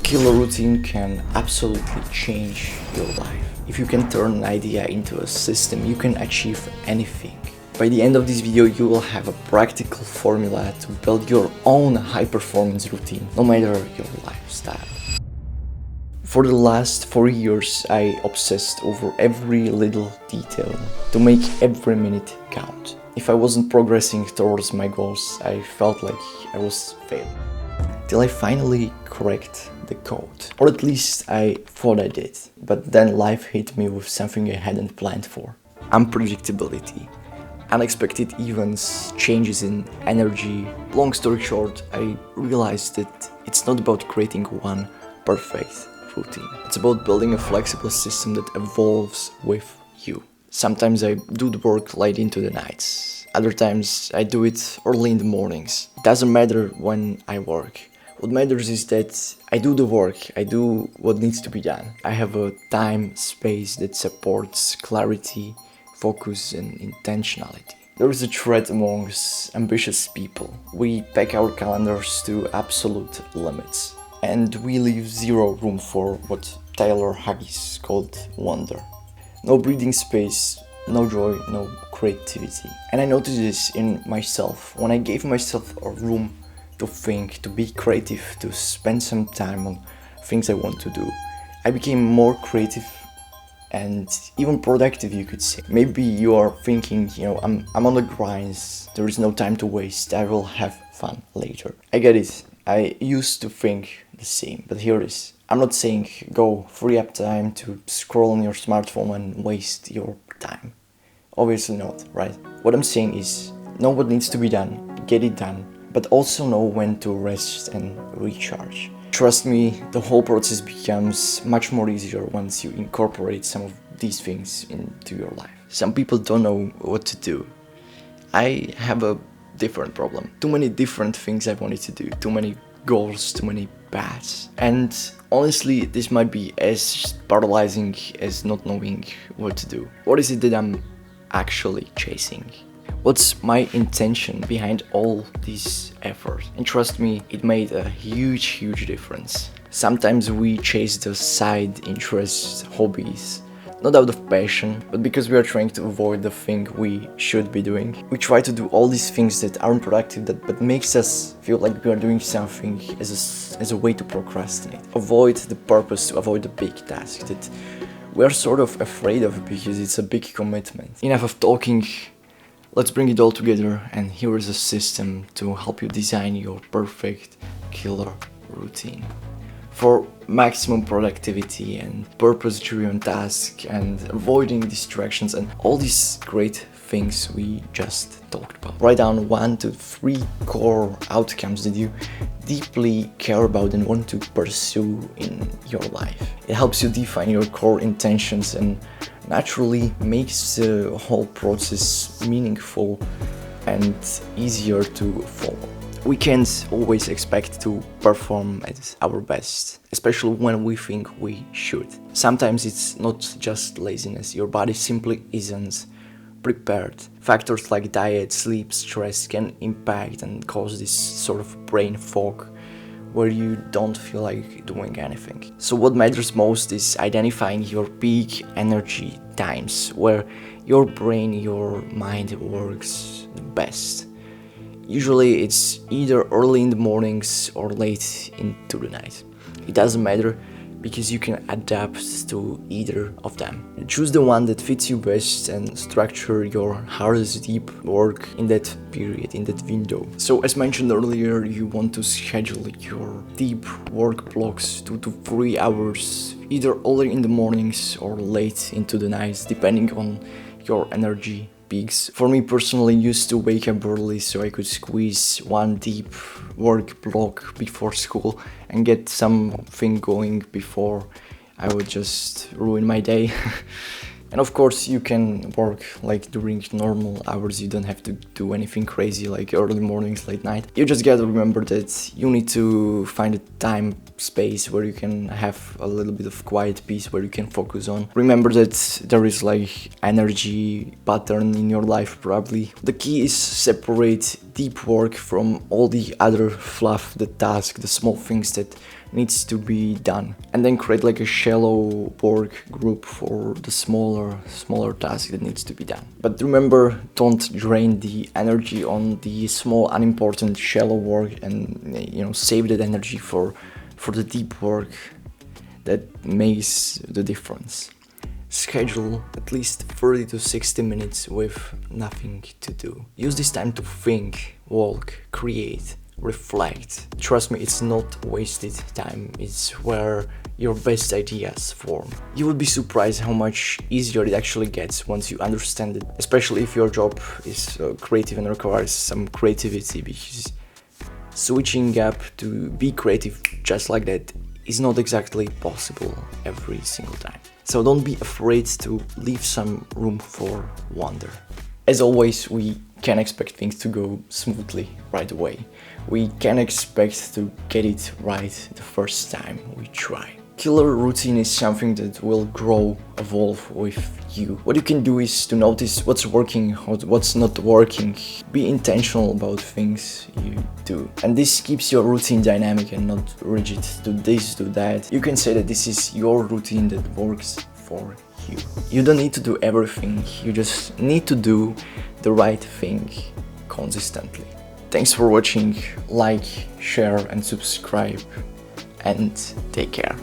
Killer routine can absolutely change your life. If you can turn an idea into a system, you can achieve anything. By the end of this video, you will have a practical formula to build your own high-performance routine, no matter your lifestyle. For the last 4 years, I obsessed over every little detail to make every minute count. If I wasn't progressing towards my goals, I felt like I was failing. Till I finally cracked the code. Or at least I thought I did. But then life hit me with something I hadn't planned for. Unpredictability. Unexpected events, changes in energy. Long story short, I realized that it's not about creating one perfect routine. It's about building a flexible system that evolves with you. Sometimes I do the work late into the nights. Other times I do it early in the mornings. It doesn't matter when I work. What matters is that I do the work, I do what needs to be done. I have a time, space that supports clarity, focus and intentionality. There is a thread amongst ambitious people. We pack our calendars to absolute limits. And we leave zero room for what Taylor Haggis called wonder. No breathing space, no joy, no creativity. And I noticed this in myself. When I gave myself a room to think, to be creative, to spend some time on things I want to do, I became more creative and even productive, you could say. Maybe you are thinking, I'm on the grinds, there is no time to waste, I will have fun later. I get it, I used to think the same, but here it is. I'm not saying go free up time to scroll on your smartphone and waste your time. Obviously not, right? What I'm saying is, know what needs to be done, get it done, but also know when to rest and recharge. Trust me, the whole process becomes much more easier once you incorporate some of these things into your life. Some people don't know what to do. I have a different problem. Too many different things I wanted to do, too many goals, too many paths. And honestly, this might be as paralyzing as not knowing what to do. What is it that I'm actually chasing? What's my intention behind all this effort? And trust me, it made a huge difference. Sometimes we chase the side interests, hobbies, not out of passion, but because we are trying to avoid the thing we should be doing. We try to do all these things that aren't productive, but makes us feel like we are doing something as a way to procrastinate. Avoid the purpose, to avoid the big task that we are sort of afraid of because it's a big commitment. Enough of talking. Let's bring it all together, and here is a system to help you design your perfect killer routine. For maximum productivity and purpose-driven tasks and avoiding distractions and all these great things we just talked about. Write down 1 to 3 core outcomes that you deeply care about and want to pursue in your life. It helps you define your core intentions and naturally makes the whole process meaningful and easier to follow. We can't always expect to perform at our best, especially when we think we should. Sometimes it's not just laziness, your body simply isn't prepared. Factors like diet, sleep, stress can impact and cause this sort of brain fog where you don't feel like doing anything. So what matters most is identifying your peak energy times where your brain, your mind works the best. Usually it's either early in the mornings or late into the night. It doesn't matter because you can adapt to either of them. Choose the one that fits you best and structure your hardest deep work in that period, in that window. So as mentioned earlier, you want to schedule your deep work blocks 2 to 3 hours, either early in the mornings or late into the nights, depending on your energy peaks. For me personally, I used to wake up early so I could squeeze one deep work block before school and get something going before I would just ruin my day. And of course you can work like during normal hours, you don't have to do anything crazy like early mornings, late night. You just gotta remember that you need to find a time space where you can have a little bit of quiet peace where you can focus on. Remember that there is like energy pattern in your life probably. The key is separate deep work from all the other fluff, the task, the small things that needs to be done, and then create like a shallow work group for the smaller task that needs to be done. But remember, don't drain the energy on the small unimportant shallow work, and save that energy for the deep work that makes the difference. Schedule at least 30 to 60 minutes with nothing to do. Use this time to think, walk, create, reflect. Trust me, it's not wasted time, it's where your best ideas form. You will be surprised how much easier it actually gets once you understand it, especially if your job is creative and requires some creativity, because switching up to be creative just like that is not exactly possible every single time. So don't be afraid to leave some room for wonder. As always, we can't expect things to go smoothly right away. We can't expect to get it right the first time we try. Killer routine is something that will grow, evolve with you. What you can do is to notice what's working, what's not working. Be intentional about things you do. And this keeps your routine dynamic and not rigid. Do this, do that. You can say that this is your routine that works for you. You don't need to do everything. You just need to do the right thing consistently. Thanks for watching. Like, share and subscribe, and take care.